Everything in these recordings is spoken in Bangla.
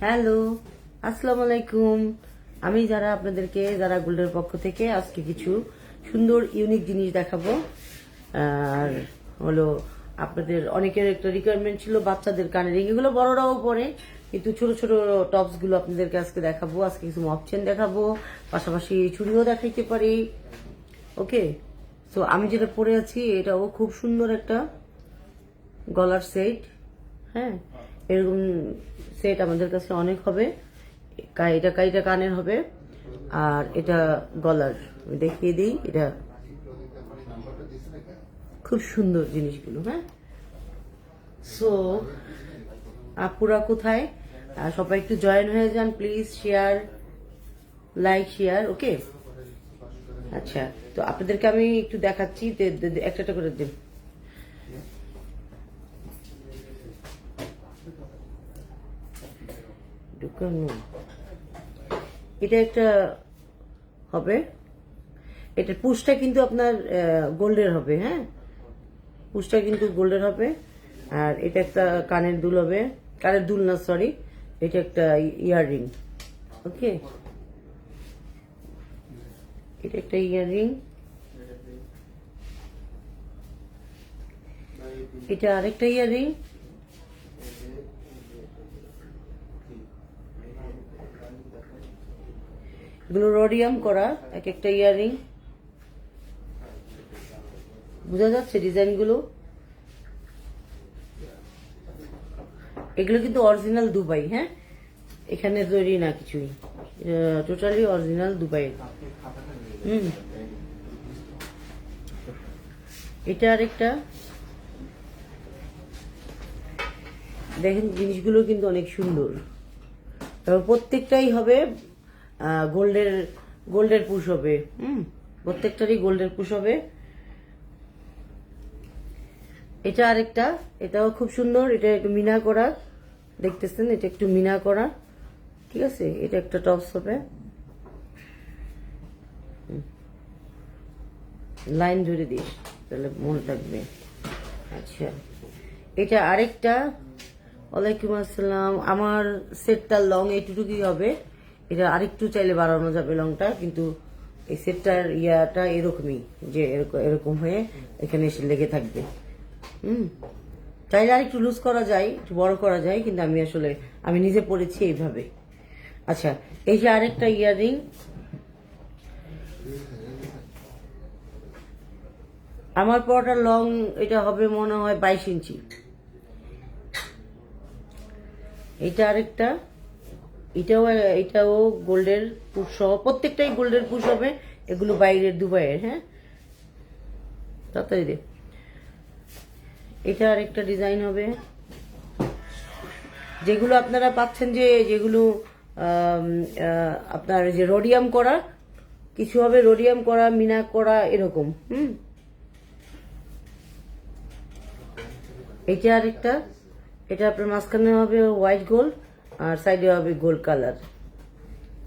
হ্যালো, আসসালামু আলাইকুম। আমি যারা গোল্ডের পক্ষ থেকে আজকে কিছু সুন্দর ইউনিক জিনিস দেখাবো। আর হলো আপনাদের অনেকের একটা রিকোয়ারমেন্ট ছিল বাচ্চাদের কানের রিং, এগুলো বড়রাও পরে, কিন্তু ছোট ছোট টপস গুলো আপনাদেরকে আজকে দেখাবো। আজকে কিছু মপ চেন দেখাবো, পাশাপাশি চুড়িও দেখাইতে পারি। ওকে, তো আমি যেটা পরে আছি এটাও খুব সুন্দর একটা গলার সেট। হ্যাঁ, এরকম সেট আমাদের কাছে অনেক হবে। এটা কানের হবে, আর এটা গলার। আমি দেখিয়ে দিই, এটা খুব সুন্দর জিনিসগুলো। হ্যাঁ, সো আপুরা কোথায়, সবাই একটু জয়েন হয়ে যান please. Share, like, share. Okay, আচ্ছা, তো আপনাদেরকে আমি একটু দেখাচ্ছি, একটা একটা করে দিন। এটা একটা হবে, এটার পুশটা কিন্তু আপনার গোল্ডের হবে। হ্যাঁ, পুশটা কিন্তু গোল্ডের হবে। আর এটা একটা কানের দুল হবে, কানের দুল না, সরি, এটা একটা ইয়াররিং। ওকে, এটা একটা ইয়াররিং, এটা আরেকটা ইয়াররিং, এগুলো রোডিয়াম করা এক একটা ইয়াররিং। বোঝা যাচ্ছে ডিজাইনগুলো? এগুলো কিন্তু অরিজিনাল দুবাই। হ্যাঁ, এখানে তৈরি না কিছুই, টোটালি অরিজিনাল দুবাই। এটা আরেকটা, দেখেন জিনিসগুলো কিন্তু অনেক সুন্দর। প্রত্যেকটাই হবে গোল্ডের গোল্ডের পুশ হবে। প্রত্যেকটারই গোল্ডের পুশ হবে। এটা আরেকটা, এটাও খুব সুন্দর। এটা একটু মিনা করা, দেখতেছেন, এটা একটু মিনা করা। ঠিক আছে, এটা একটা টপস হবে, লাইন ধরে দিস তাহলে মনে থাকবে। আচ্ছা, এটা আরেকটা। ওয়ালাইকুম আসসালাম। আমার সেটটা লং এইটুকুই হবে, এটা আরেকটু চাইলে বাড়ানো যাবে লংটা, কিন্তু এই সেটটার ইয়াটা এরকমই, যে এরকম হয়ে এখানে এসে লেগে থাকবে। চাইলে আরেকটু লুজ করা যায়, একটু বড় করা যায়, কিন্তু আমি নিজে পরেছি এইভাবে। আচ্ছা, এই যে আরেকটা ইয়াররিং, আমার পরাটা লং, এটা হবে মনে হয় 22 ইঞ্চি। এটা আরেকটা, এটাও গোল্ডের পুশ সহ, প্রত্যেকটাই গোল্ডের পুশ হবে। এগুলো বাইরের, দুবাইয়ের। হ্যাঁ, তাড়াতাড়ি দে। এটা আরেকটা ডিজাইন হবে, যেগুলো আপনারা পাচ্ছেন, যেগুলো আপনার যে রোডিয়াম করা কিছু হবে, রোডিয়াম করা, মিনা করা, এরকম। এটা আরেকটা, এটা আপনার মাঝখানে হবে হোয়াইট গোল্ড, আর সাইডে হবে গোল্ড কালার।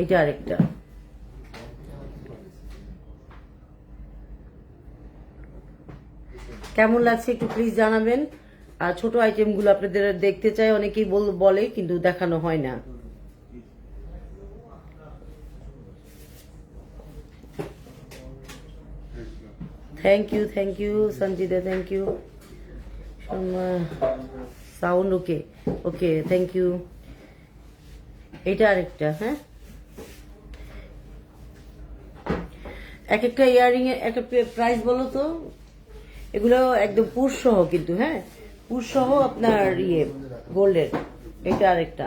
এটা আরেকটা। কেমন লাগছে একটু প্লিজ জানাবেন। আর ছোট আইটেমগুলো আপনাদের দেখতে চাই, অনেকেই বলে, কিন্তু দেখানো হয় না। Thank you Sanjida, thank you. Sound okay, okay, thank you. এটা আরেকটা। হ্যাঁ, এক একটা ইয়াররিং এর একটা প্রাইস বলো তো। এগুলো একদম পুশ সহ কিন্তু। হ্যাঁ, পুশ সহ আপনার গোল্ডের। এটা আরেকটা,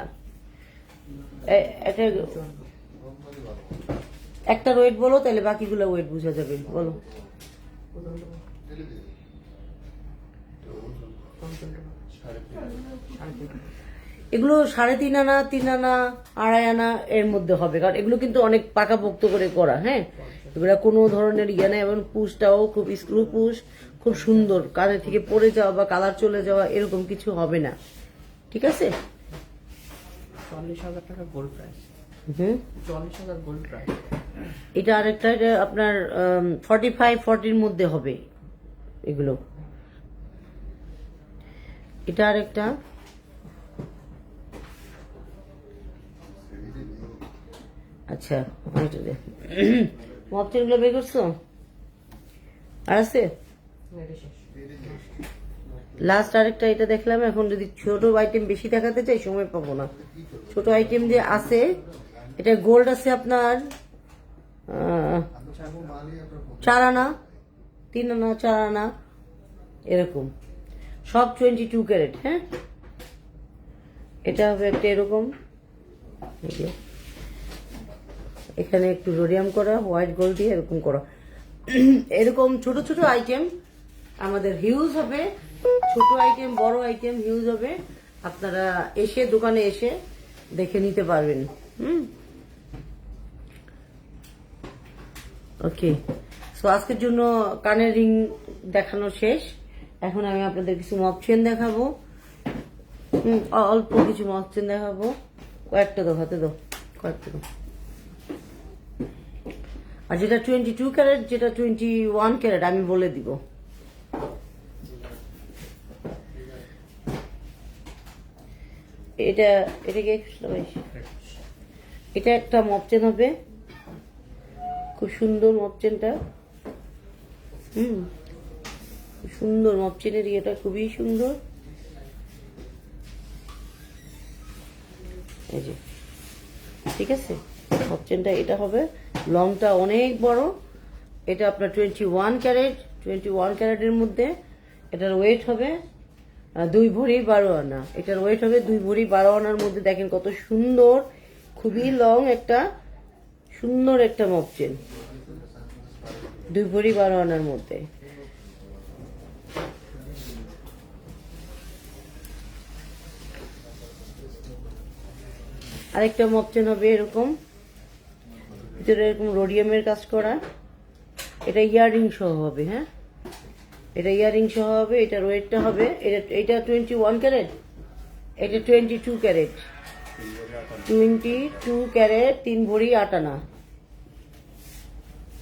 একটা ওয়েট বলো, তাহলে বাকিগুলো ওয়েট বোঝা যাবে। বলো। এগুলো 3.5 আনা, 3 আনা, 2.5 আনা এর মধ্যে হবে, কারণ এগুলো কিন্তু অনেক পাকাপোক্ত করে করা। হ্যাঁ, এগুলো কোনো ধরনের ইয়ে নেই, এবং পুশটাও খুব স্ক্রু পুশ, খুব সুন্দর। কাঁধে থেকে পড়ে যাওয়া বা কালার চলে যাওয়া এরকম কিছু হবে না। ঠিক আছে, 40,000 টাকা গোল্ড প্রাইস। 40,000 gold price. এটা আরেকটা, এটা আপনার 45-40-র মধ্যে হবে এগুলো। এটা আরেকটা, আচ্ছা অনেকটা দে মপ চেনগুলো বের করছো আর আছে এটা শেষ। লাস্ট আরেকটা এটা দেখলাম। এখন যদি ছোট আইটেম বেশি দেখাতে চাই সময় পাবো না। ছোট আইটেম যে আছে এটা গোল্ড আছে আপনার 4 আনা 3 আনা 4 আনা এরকম সব 22 ক্যারেট। হ্যাঁ এটা হবে একটা এরকম, এই যে এখানে একটু রোডিয়াম করা হোয়াইট গোল্ড দিয়ে এরকম করা। এরকম ছোট ছোট আইটেম আমাদের হিউজ হবে। ছোট আইটেম বড় আইটেম হিউজ হবে। আপনারা এসে দোকানে এসে দেখে নিতে পারবেন। ওকে, সো আজকের জন্য কানের রিং দেখানো শেষ। এখন আমি আপনাদের কিছু মপ চেন দেখাবো। অল্প কিছু মপ চেন দেখাবো। কয়েকটা দাও, হাতে দাও, কয়েকটা দাও। আর যেটা 22 ক্যারেট যেটা 21 ক্যারেট আমি বলে দিব। এটা কি এটা একটা মপ চেন হবে, খুব সুন্দর মপ চেনটা। সুন্দর মপ চেনের ইয়েটা খুবই সুন্দর। এই যে ঠিক আছে, মপ চেনটা এটা হবে। লংটা অনেক বড়। এটা আপনার 21 ক্যারেট। 21 ক্যারেটের মধ্যে এটার ওয়েট হবে 2 ভরি 12 আনা। এটার ওয়েট হবে 2 ভরি 12 আনার মধ্যে। দেখেন কত সুন্দর, খুবই লং একটা সুন্দর একটা মপ চেন 2 ভরি 12 আনার মধ্যে। আরেকটা মপ চেন হবে এরকম, ভিতরে এরকম রোডিয়ামের কাজ করা। এটা ইয়াররিং সহ হবে। হ্যাঁ এটা ইয়াররিং সহ হবে। এটার ওয়েটটা হবে এটা 21 ক্যারেট, এটা 22 ক্যারেট। 22 ক্যারেট 3 ভরি 8 আনা।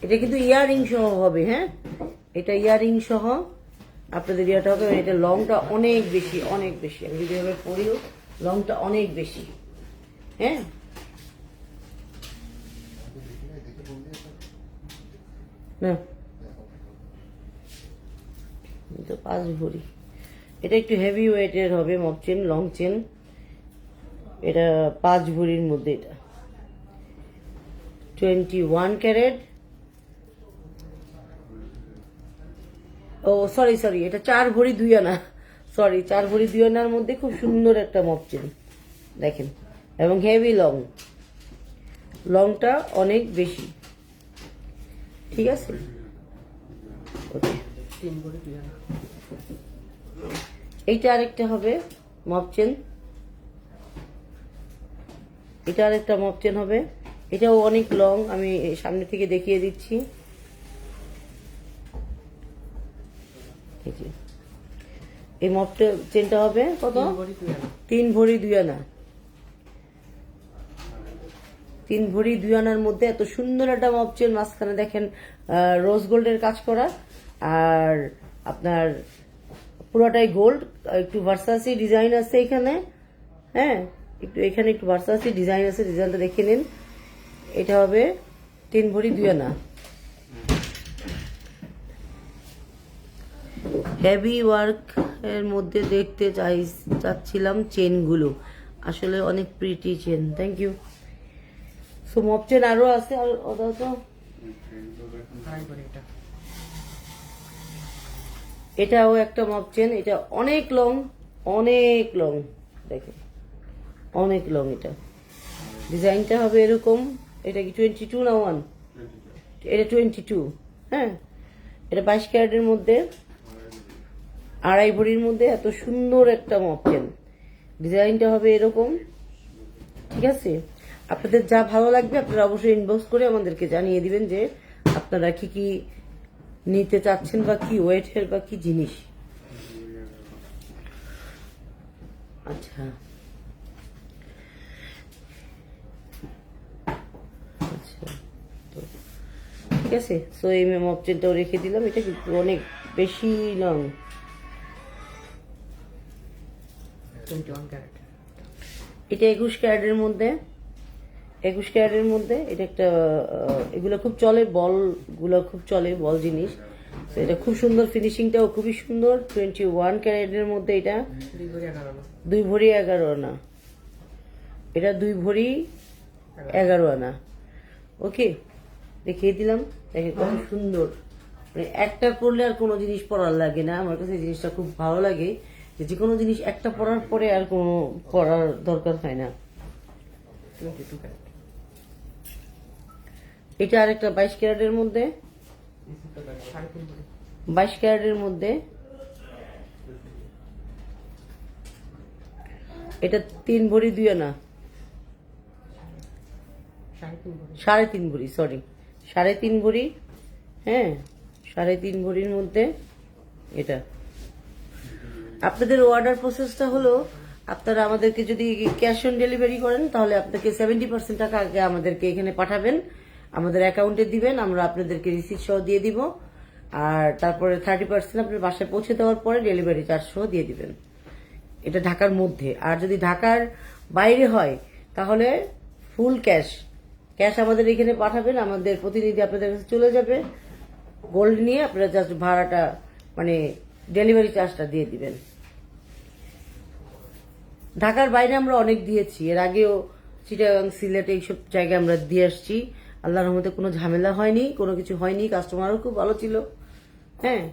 এটা কিন্তু ইয়াররিং সহ হবে। হ্যাঁ এটা ইয়াররিং সহ আপনাদের ইয়াটা হবে। এটা লংটা অনেক বেশি, অনেক বেশি। আমি যদি এভাবে পড়িও লংটা অনেক বেশি। হ্যাঁ না তো 5 ভরি। এটা একটু হেভি ওয়েটের হবে মপ চেন, লং চেন। এটা 5 ভরির মধ্যে। এটা 21 ক্যারেট। ও সরি এটা 4 ভরি 2 আনা। সরি 4 ভরি 2 আনার মধ্যে খুব সুন্দর একটা মপ চেন দেখেন, এবং হেভি লং। লংটা অনেক বেশি। ঠিক আছে, ওকে। 3 ভরি 2 আনা। এইটা আরেকটা হবে মপ চেন। এটা আরেকটা মপ চেন হবে। এটাও অনেক লং। আমি সামনে থেকে দেখিয়ে দিচ্ছি। এই মপ চেনটা হবে কত? 3 ভরি 2 আনা। 3 ভরি 2 আনা। 3 ভরি 2 আনার মধ্যে এত সুন্দর একটা মপ চেন। মাঝখানে দেখেন রোজ গোল্ডের কাজ করা, আর আপনার পুরোটাই গোল্ড। একটু ভার্সাসি ডিজাইন আছে এখানে। হ্যাঁ একটু এখানে একটু ভার্সাসি ডিজাইন আছে, ডিজাইনটা দেখে নিন। এটা হবে 3 ভরি 2 আনা। হেভি ওয়ার্ক এর মধ্যে দেখতে চাচ্ছিলাম চেনগুলো, আসলে অনেক pretty chain. Thank you. So mop chain আরো আছে। আর ওটা তো 2.5 ভরি এটা। এটাও একটা মপ চেন। এটা অনেক লং, অনেক লং। দেখেন অনেক লং। এটা ডিজাইনটা হবে এরকম। এটা কি 22 না 1? এটা 22। হ্যাঁ এটা 22 ক্যারেটের মধ্যে 2.5 ভরির মধ্যে এত সুন্দর একটা মপ চেন। ডিজাইনটা হবে এরকম। ঠিক আছে, আপনাদের যা ভালো লাগবে আপনারা অবশ্যই ইনবক্স করে আমাদেরকে জানিয়ে দিবেন যে আপনারা কি কি নিতে চাচ্ছেন বা কি ওয়েটের বা কি জিনিস। আচ্ছা আচ্ছা, তো ঠিক আছে। সো এই মপ চেনটাও রেখে দিলাম। এটা কিন্তু অনেক বেশি লং। 21 ক্যারেট। এটা 21 ক্যারেটের মধ্যে। 21 ক্যারেটের মধ্যে এটা একটা এগুলো খুব চলে, বলগুলো খুব চলে, বল জিনিস। তো এটা খুব সুন্দর, ফিনিশিংটাও খুবই সুন্দর। 21 ক্যারেটের মধ্যে এটা 2 ভরি 11 আনা, এটা 2 ভরি 11 আনা। ওকে, দেখিয়ে দিলাম। দেখে কত সুন্দর, মানে একটা পরলে আর কোনো জিনিস পরার লাগে না। আমার কাছে এই জিনিসটা খুব ভালো লাগে, যে কোনো জিনিস একটা পরার পরে আর কোনো পরার দরকার হয় না। এটা আরেকটা 22 ক্যারেটের মধ্যে, 22 ক্যারেটের মধ্যে এটা 3 ভরি 2 আনা, 3.5 ভরি, সরি 3.5 ভরি। হ্যাঁ, 3.5 ভরির মধ্যে এটা। আপনাদের অর্ডার প্রসেসটা হলো, আপনারা আমাদেরকে যদি ক্যাশ অন ডেলিভারি করেন তাহলে আপনাকে 70% টাকা আগে আমাদেরকে এখানে পাঠাবেন, আমাদের অ্যাকাউন্টে দিবেন, আমরা আপনাদেরকে রিসিপ্ট সহ দিয়ে দিব। আর তারপরে 30% আপনার বাসায় পৌঁছে দেওয়ার পরে ডেলিভারি চার্জ সহ দিয়ে দিবেন। এটা ঢাকার মধ্যে। আর যদি ঢাকার বাইরে হয় তাহলে ফুল ক্যাশ আমাদের এখানে পাঠাবেন, আমাদের প্রতিনিধি আপনাদের কাছে চলে যাবে গোল্ড নিয়ে, আপনারা জাস্ট ভাড়াটা মানে ডেলিভারি চার্জটা দিয়ে দিবেন। ঢাকার বাইরে আমরা অনেক দিয়েছি, এর আগেও চিটাগাং, সিলেট এইসব জায়গায় আমরা দিয়ে আসছি। আল্লাহর রহমতে কোনো ঝামেলা হয়নি, কোনো কিছু হয়নি, কাস্টমারও খুব ভালো ছিল। হ্যাঁ,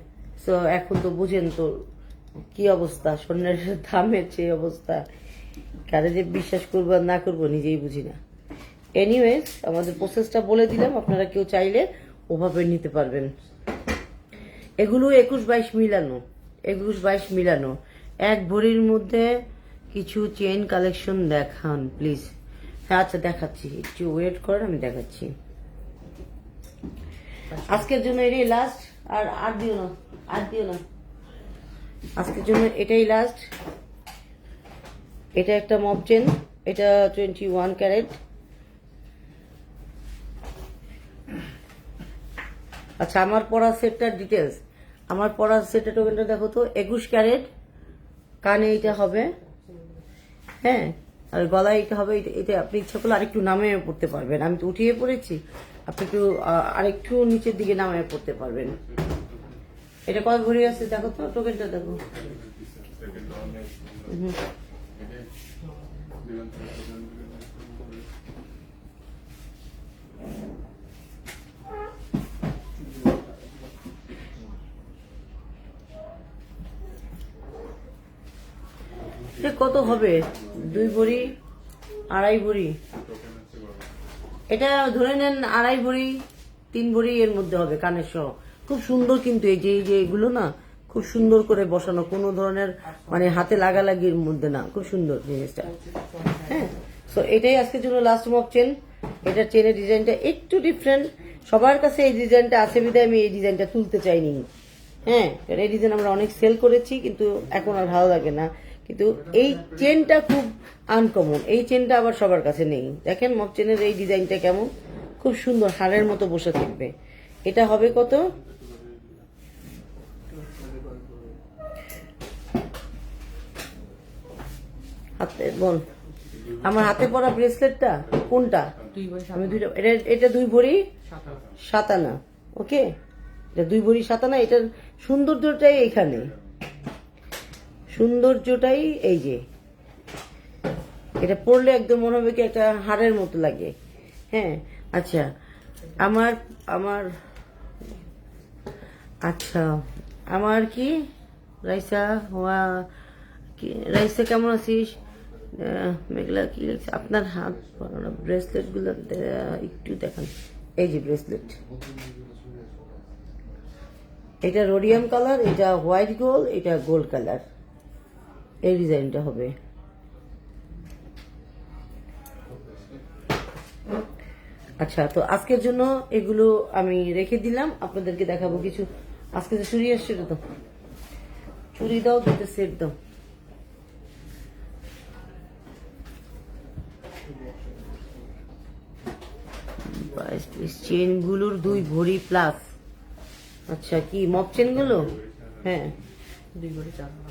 তো এখন তো বুঝেন তো কি অবস্থা, স্বর্ণের দামের যে অবস্থা, কারে যে বিশ্বাস করবো আর না করবো নিজেই বুঝি না। এনিওয়েজ, আমাদের প্রসেসটা বলে দিলাম, আপনারা কেউ চাইলে ওভাবে নিতে পারবেন। এগুলো 21-22 মিলানো, 21-22 মিলানো। 1 ভরির মধ্যে কিছু চেন কালেকশন দেখান প্লিজ। হ্যাঁ আচ্ছা, দেখাচ্ছি, একটু ওয়েট করেন, আমি দেখাচ্ছি। আজকের জন্য এটাই লাস্ট, আর দিও না, আজকের জন্য এটাই লাস্ট। এটা একটা মব চেন, এটা 21 ক্যারেট। আচ্ছা, আমার পড়া সেটটার ডিটেলস, আমার পড়া সেটটা টোকেনটা দেখো তো। 21 ক্যারেট, কানে এটা হবে, হ্যাঁ, আর গলায় এটা হবে। এটা আপনি ইচ্ছা করলে আরেকটু নামিয়ে পড়তে পারবেন, আমি তো উঠিয়ে পড়েছি, আপনি একটু আরেকটু নিচের দিকে নামিয়ে পড়তে পারবেন। এটা কয় ভরি আছে দেখো তো, টোকেনটা দেখো। কত হবে? 2 ভরি 2.5 ভরি, এটা ধরে নেন 2.5 ভরি 3 ভরি এর মধ্যে হবে কানের সহ। খুব সুন্দর কিন্তু এই যে এগুলো না, খুব সুন্দর করে বসানো, কোনো ধরনের মানে হাতে লাগালাগির মধ্যে না, খুব সুন্দর জিনিসটা। হ্যাঁ, তো এটাই আজকের জন্য লাস্ট মক চেন। এটা চেনের ডিজাইনটা একটু ডিফারেন্ট, সবার কাছে এই ডিজাইনটা আছে বিধায় আমি এই ডিজাইনটা তুলতে চাইনি। হ্যাঁ, এই ডিজাইন আমরা অনেক সেল করেছি, কিন্তু এখন আর ভালো লাগে না। কিন্তু এই চেনটা খুব আনকমন, এই চেনটা আবার সবার কাছে নেই। দেখেন মক চেনের এই ডিজাইনটা কেমন, খুব সুন্দর, হাড়ের মতো বসে থাকবে। এটা হবে কত? হাতে বল, আমার হাতে পরা ব্রেসলেটটা কোনটা? আমি দুইটা, এটা 2 ভরি 7 আনা। ওকে, এটা 2 ভরি 7 আনা। এটার সৌন্দর্যটাই এখানে, সৌন্দর্যটাই এই যে এটা পরলে একদম মনে হবে কি একটা হাড়ের মতো লাগে। হ্যাঁ, আচ্ছা, আমার কি রাইসা হওয়া, রাইসা কেমন আছিস? মেঘলা কি লিখছে? আপনার হাত ব্রেসলেট গুলো একটু দেখান। এই যে ব্রেসলেট, এটা রোডিয়াম কালার, এটা হোয়াইট গোল্ড, এটা গোল্ড কালার, এই ডিজাইনটা হবে। আচ্ছা, তো আজকের জন্য এগুলো আমি রেখে দিলাম, আপনাদেরকে দেখাবো কিছু। আজকে যে চুড়ি আসছে, তো চুড়ি দাও, দুটো সেট দাও। চেন গুলোর 2 ভরি প্লাস। আচ্ছা, কি মপ চেন গুলো? হ্যাঁ, 2 ভরি 4 আনা।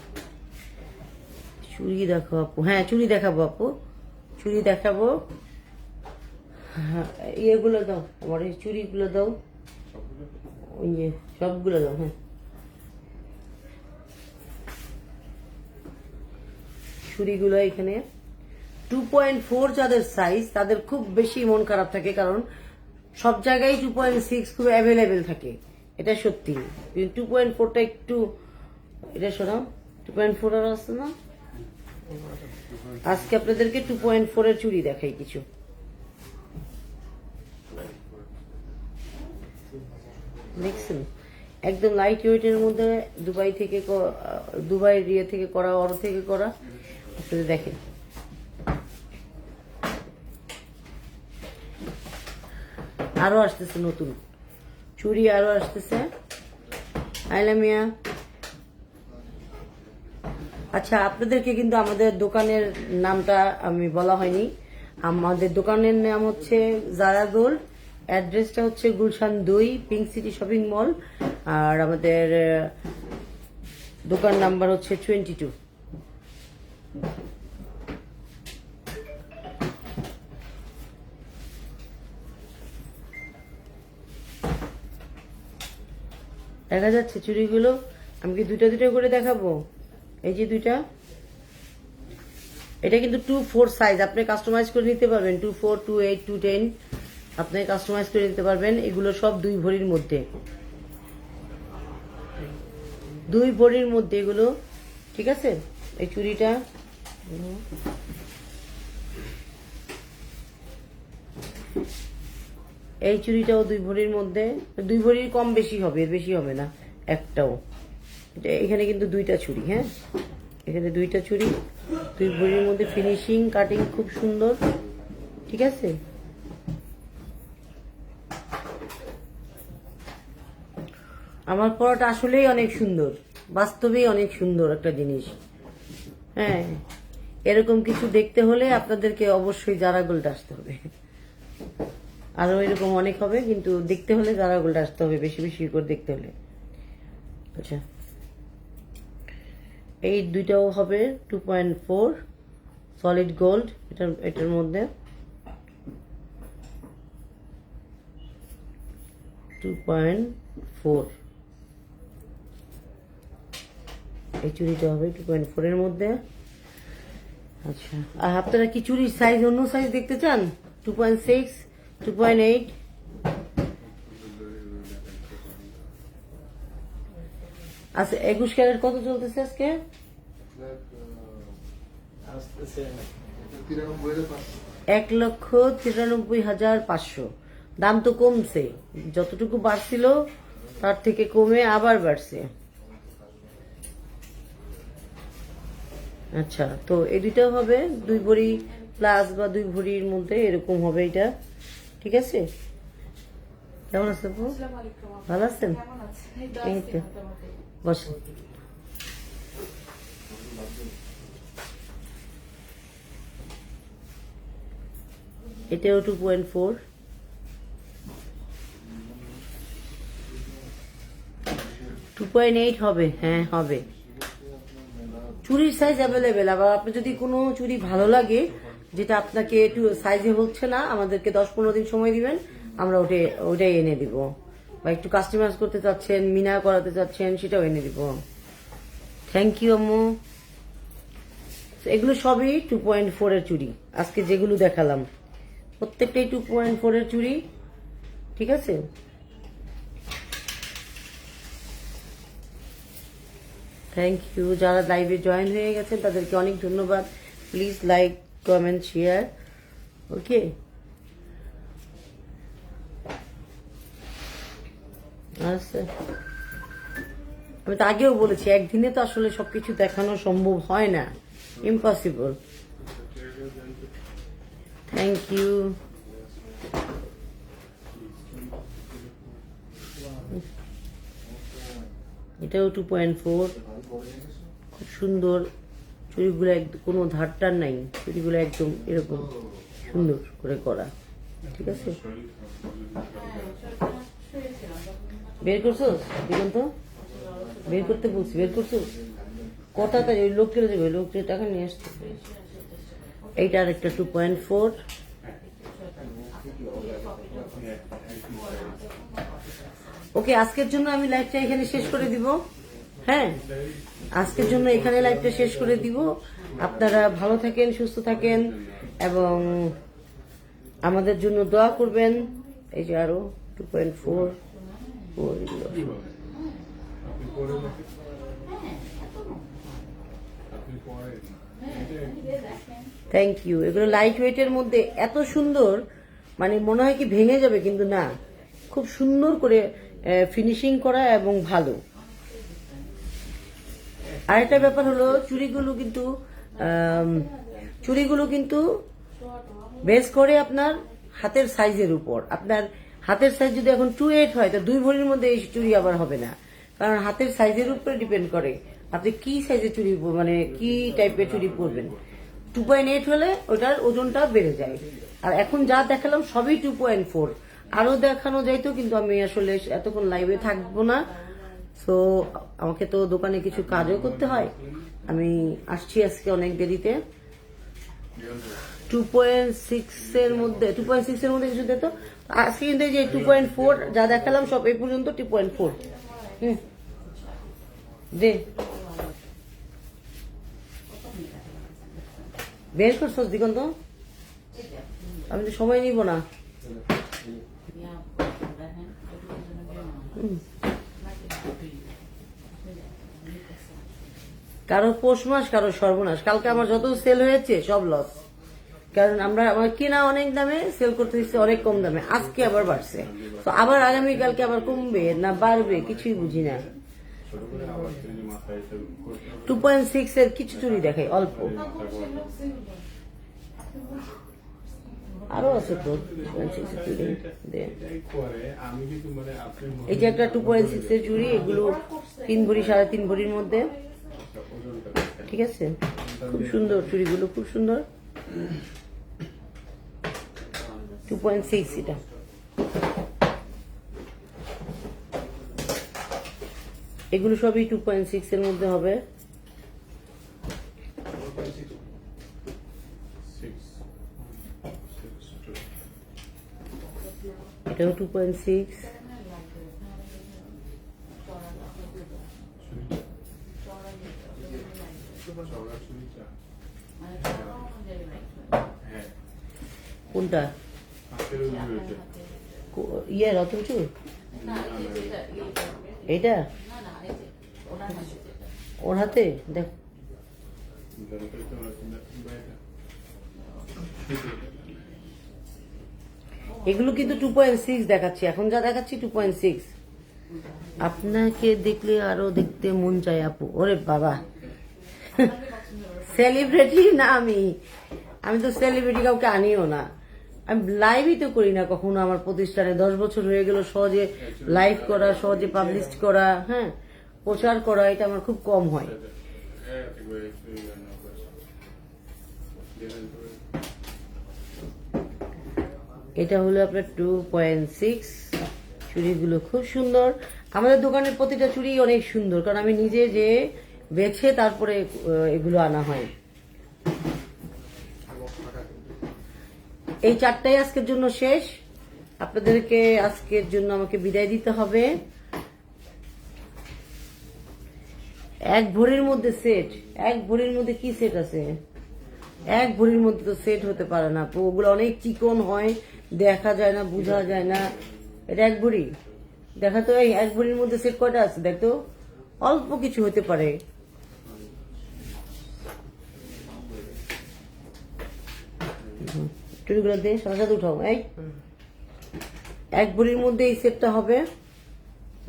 চুড়ি দেখো আপু, হ্যাঁ চুড়ি দেখাবো আপু, চুড়ি দেখাবো। হ্যাঁ, ইয়েগুলো দাও, আমার এই চুড়িগুলো দাও, ওই যে সবগুলো দাও। হ্যাঁ, চুড়িগুলো এখানে 2.4 যাদের সাইজ তাদের খুব বেশি মন খারাপ থাকে, কারণ সব জায়গায় 2.6 খুব অ্যাভেলেবেল থাকে, এটা সত্যি। কিন্তু 2.4টা একটু, এটা শোনাও, 2.4 আর আসছে না। আজকে আপনাদেরকে 2.4 এর চুড়ি দেখাই কিছু। দেখছেন, একদম লাইট ওয়েটের মধ্যে, দুবাই ইয়ে থেকে করা, অর্ডার থেকে করা। আপনাদের দেখেন, আরো আসতেছে নতুন চুড়ি, আরো আসতেছে। আইলামিয়া, আচ্ছা আপনাদেরকে কিন্তু আমাদের দোকানের নামটা আমি বলা হয়নি। আমাদের দোকানের নাম হচ্ছে জারা গোল্ড, অ্যাড্রেসটা হচ্ছে Gulshan 2, pink city shopping mall, আর আমাদের দোকান নাম্বার হচ্ছে 22। দেখা যাচ্ছে চুড়িগুলো? আমি কি দুইটা দুইটা করে দেখাবো? এই যে দুইটা, এটা কিন্তু 2-4 সাইজ, আপনি কাস্টমাইজ করে নিতে পারবেন। 2-4, 2-8, 2-10 আপনি কাস্টমাইজ করে নিতে পারবেন। এগুলো সব 2 ভরির মধ্যে, 2 ভরির মধ্যে এগুলো, ঠিক আছে। এই চুড়িটা এই চুড়িটাও 2 ভরির মধ্যে, 2 ভরির কম বেশি হবে, এর বেশি হবে না একটাও। এখানে কিন্তু 2টা চুড়ি, হ্যাঁ এখানে 2টা চুড়ি, 2 ভরির মধ্যে, ফিনিশিং কাটিং খুব সুন্দর, ঠিক আছে। আমার পরাটা আসলেই অনেক সুন্দর, বাস্তবেই অনেক সুন্দর একটা জিনিস। হ্যাঁ, এরকম কিছু দেখতে হলে আপনাদেরকে অবশ্যই জারা গোল্ড আসতে হবে। আরো এরকম অনেক হবে, কিন্তু দেখতে হলে জারা গোল্ড আসতে হবে, বেশি বেশি করে দেখতে হলে। আচ্ছা, এই দুইটাও হবে 2.4 সলিড গোল্ড, এটার মধ্যে 2.4। এই চুড়িটা হবে 2.4 এর মধ্যে। আচ্ছা, আর আপনারা কি চুড়ির সাইজ অন্য সাইজ দেখতে চান? 2.6, 2.8? আচ্ছা, 21 ক্যারেট কত চলতেছে আজকে? 1,93,500। দাম তো কমছে, যতটুকু বাড়ছিল তার থেকে কমে আবার বাড়ছে। আচ্ছা, তো এই দুইটাও হবে 2 ভরি প্লাস বা 2 ভরির মধ্যে, এরকম হবে এটা, ঠিক আছে। কেমন আছেন আপু? ভালো আছেন? এই তো, বসেন। এটাও 2.4, 2.8 হবে, হ্যাঁ হবে। চুড়ির সাইজ অ্যাভেলেবেল, আবার আপনি যদি কোনো চুড়ি ভালো লাগে যেটা আপনাকে একটু সাইজে হচ্ছে না, আমাদেরকে 10-15 দিন সময় দিবেন, আমরা ওটাই এনে দিব। বা একটু কাস্টমাইজ করতে চাচ্ছেন, মিনা করাতে চাচ্ছেন, সেটাও এনে দিব। থ্যাংক ইউ আম্মু। এগুলো সবই 2.4 এর চুড়ি, আজকে যেগুলো দেখালাম প্রত্যেকটাই 2.4 এর চুড়ি, ঠিক আছে। থ্যাংক ইউ, যারা লাইভে জয়েন হয়ে গেছেন তাদেরকে অনেক ধন্যবাদ। Please like, comment, share, okay. আচ্ছা, আমি তো আগেও বলেছি, একদিনে তো আসলে সবকিছু দেখানো সম্ভব হয় না, ইম্পসিবল। Thank you. এটাও 2.4, খুব সুন্দর চুড়িগুলো, একদম কোনো ধারটার নাই, চুড়িগুলো একদম এরকম সুন্দর করে করা, ঠিক আছে। বের করছোস দিগন্ত? বের করতে বলছি, বের করছোস? কটা তাই ওই লোকটা যাবে, ওই লোকটা টাকা নিয়ে আসতে। এইটা আর একটা 2.4, ওকে, আজকের জন্য আমি লাইভটা এখানে শেষ করে দিব। হ্যাঁ, আজকের জন্য এখানে লাইভটা শেষ করে দিব। আপনারা ভালো থাকেন, সুস্থ থাকেন এবং আমাদের জন্য দোয়া করবেন। এই যে আরো 2.4 থ্যাংক ইউ। এগুলো লাইট ওয়েটের মধ্যে এত সুন্দর, মানে মনে হয় কি ভেঙে যাবে, কিন্তু না, খুব সুন্দর করে ফিনিশিং করা এবং ভালো। আরেকটা ব্যাপার হলো চুড়িগুলো কিন্তু বেস করে আপনার হাতের সাইজের উপর। আপনার হাতের সাইজ যদি এখন 2.8 হয়, তো 2 ভরির মধ্যে এই চুড়ি আবার হবে না, কারণ হাতের সাইজের উপরে ডিপেন্ড করে আপনি কি সাইজের চুড়ি, মানে কি টাইপের চুড়ি পরবেন। 2.8 হলে ওটার ওজনটা বেড়ে যায়। আর এখন যা দেখালাম সবই 2.4। আরো দেখানো যাইতো, কিন্তু আমি আসলে এতক্ষণ লাইভে থাকবো না। সো আমাকে তো দোকানে কিছু কাজও করতে হয়। আমি আসছি আজকে অনেক দেরিতে। 2.6 এর মধ্যে কিছু দিত আজকে, কিন্তু এই যে 2.4 যা দেখালাম সব এই পর্যন্ত 2.4। দে বের করছস দিগন্ত, আমি তো সময় নিব না। কারো পৌষ মাস, কারো সর্বনাশ। কালকে আমার যত সেল হয়েছে সব লস, কারণ আমার কেনা অনেক দামে, সেল করতে দিচ্ছে অনেক কম দামে। আজকে আবার বাড়ছে, তো আবার আগামীকালকে আবার কমবে না বাড়বে কিছুই বুঝি না। 2.6 এর কিছু চুড়ি দেখাই অল্প, আরো আছে তো 2.6 এর চুড়ি। এই যে একটা 2.6 এর চুড়ি, এগুলো 3 ভরি 3.5 ভরির মধ্যে, ঠিক আছে? খুব সুন্দর চুড়িগুলো, খুব সুন্দর। 2.6 এটা। এগুলো সবই 2.6 এর মধ্যে হবে। এটাও 2.6। কোনটা? ইয়ে রতন চুর, এইটা ওর হাতে দেখ। এগুলো কিন্তু 2.6 দেখাচ্ছি, এখন যা দেখাচ্ছি 2.6। আপনাকে দেখলে আরো দেখতে মন চায় আপু। ওরে বাবা, সেলিব্রিটি না আমি তো সেলিব্রিটি কাউকে আনিও না। আমি লাইভই তো করি না কখনো আমার প্রতিষ্ঠানে। 10 বছর হয়ে গেল সহজে লাইভ করা, সহজে পাবলিশ করা, হ্যাঁ, প্রচার করা, এটা আমার খুব কম হয়। এটা হলো আপনার 2.6। চুড়িগুলো খুব সুন্দর। আমাদের দোকানের প্রতিটা চুড়ি অনেক সুন্দর, কারণ আমি নিজে যে বেছে তারপরে এগুলো আনা হয়। এই 4টাই আজকের জন্য শেষ। আপনাদেরকে আজকের জন্য আমাকে বিদায় দিতে হবে। 1 ভরির মধ্যে সেট, 1 ভরির মধ্যে কি সেট আছে? 1 ভরির মধ্যে তো সেট হতে পারে না, ওগুলো অনেক চিকন হয়, দেখা যায় না, বোঝা যায় না। এটা 1 ভরি দেখা তো। এই 1 ভরির মধ্যে সেট কয়টা আছে দেখতো? অল্প কিছু হতে পারে। চুড়িগুলো দিয়ে সাথে উঠাও। এই 1 ভরির মধ্যে এই সেটটা হবে,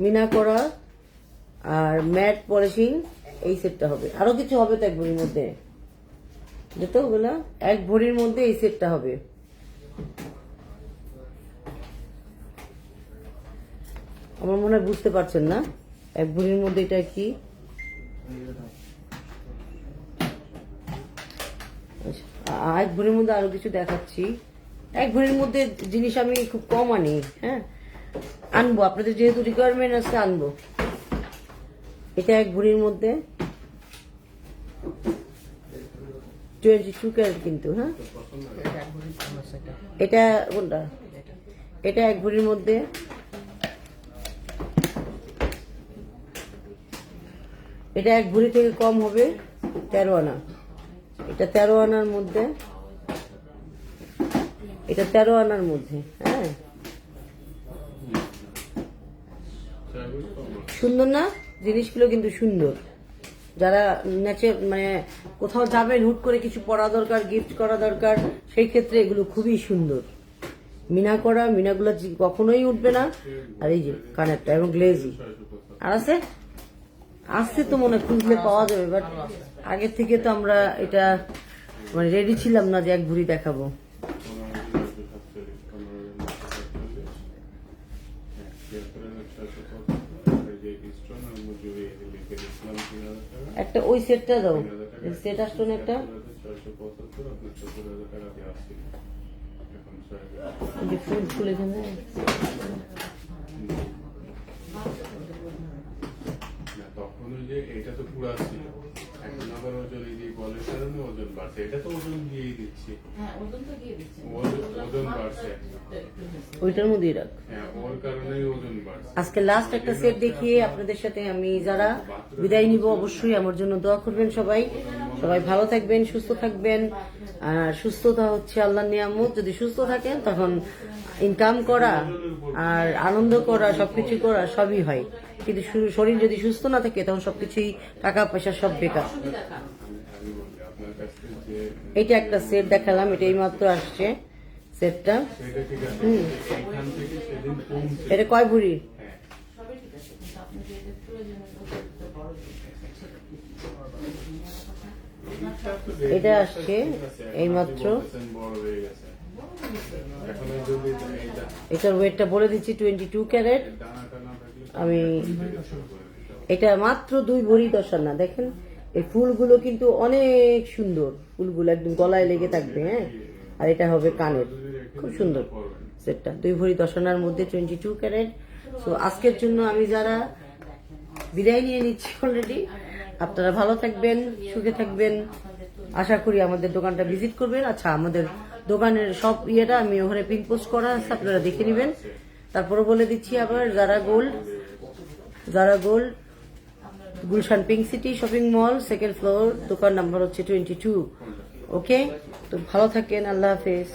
মিনা করা আর ম্যাট পলিশিং, এই সেটটা হবে। আরো কিছু হবে তো 1 ভরির মধ্যে, যেত ওগুলা 1 ভরির মধ্যে এই সেটটা হবে। আমার মনে হয় বুঝতে পারছেন না 1 ভরির মধ্যে এটা কি। 1 ভরির মধ্যে আরো কিছু দেখাচ্ছি। 1 ভরির মধ্যে জিনিস আমি খুব কম আনি, হ্যাঁ, আনবো আপনাদের যেহেতু রিকোয়ারমেন্ট আছে, আনবো। এটা 1 ভরির মধ্যে 22 ক্যারেট কিন্তু, হ্যাঁ। এটা 1 ভরি আমার সেটা এটা কোনটা? এটা 1 ভরির মধ্যে। এটা 1 ভরি থেকে কম হবে 13 আনা। এটা 13 আনার মধ্যে, এটা 13 আনার মধ্যে, হ্যাঁ। সুন্দর না? জিনিসগুলো কিন্তু সুন্দর। যারা মানে কোথাও যাবেন, হুট করে কিছু পরা দরকার, গিফট করা দরকার, সেই ক্ষেত্রে এগুলো খুবই সুন্দর। মিনা করা, মিনাগুলো কখনোই উঠবে না। আর এই যে কানেরটা এবং গ্লেজি আর আছে, আসছে তো মনে হয়, খুঁজলে পাওয়া যাবে। বাট আগের থেকে তো আমরা এটা মানে রেডি ছিলাম না যে 1 ভরি দেখাবো। একটা ওই সেটটা দাও, সেট আসতো না একটা, যে ফুল ফুল এখানে। তখন ওই যে এটা তো পুরা ছিল, এখন আবার ওজন এই যে বলের কারণে ওজন বাড়ছে। এটা তো ওজন দিয়েই দিচ্ছি, ওজন বাড়ছে। ওইটার মধ্যেই রাখ। হ্যাঁ, ওর কারণেই ওজন বাড়ছে। আজকে লাস্ট একটা সেট দেখিয়ে আপনাদের সাথে আমি যারা বিদায় নিব, অবশ্যই আমার জন্য দোয়া করবেন সবাই। সবাই ভালো থাকবেন, সুস্থ থাকবেন। আর সুস্থতা হচ্ছে আল্লাহর নিয়ামত। যদি সুস্থ থাকেন তখন ইনকাম করা আর আনন্দ করা, সবকিছু করা সবই হয়। কিন্তু শরীর যদি সুস্থ না থাকে তখন সবকিছুই, টাকা পয়সা সব বেকার। আমি বলি আপনার কাছ থেকে যে এটা একটা সেট দেখালাম, এটা এই মাত্র আসছে সেটটা। সেটা ঠিক আছে, এখান থেকে সেদিন কমছে। এটা কয় ভরি? এটা আসছে এইমাত্র। বড় হয়ে গেছে এখন। যদি এটা এটার ওয়েটটা বলে দিচ্ছি, 22 ক্যারেট। দানা টানা থাকলে আমি শুরু করে দিতে হবে। এটা মাত্র 2 ভরি 10 আনা। দেখেন এই ফুলগুলো কিন্তু অনেক সুন্দর, ফুলগুলো একদম গলায় লেগে থাকবে, হ্যাঁ। আর এটা হবে কানের, খুব সুন্দর সেটটা। 2 ভরি 10 আনার মধ্যে 22 ক্যারেট। তো আজকের জন্য আমি যারা বিদায় নিয়ে নিচ্ছি অলরেডি। আপনারা ভালো থাকবেন, সুখে থাকবেন। আশা করি আমাদের দোকানটা ভিজিট করবেন। আচ্ছা, আমাদের দোকানের সব ইয়েটা আমি ওখানে পিন পোস্ট করা আছে, আপনারা দেখে নেবেন। তারপরে বলে দিচ্ছি আবার, যারা gold Gulshan pink city shopping মল, 2nd ফ্লোর, দোকান নাম্বার হচ্ছে 22। ওকে, তো ভালো থাকেন, আল্লাহ হাফেজ।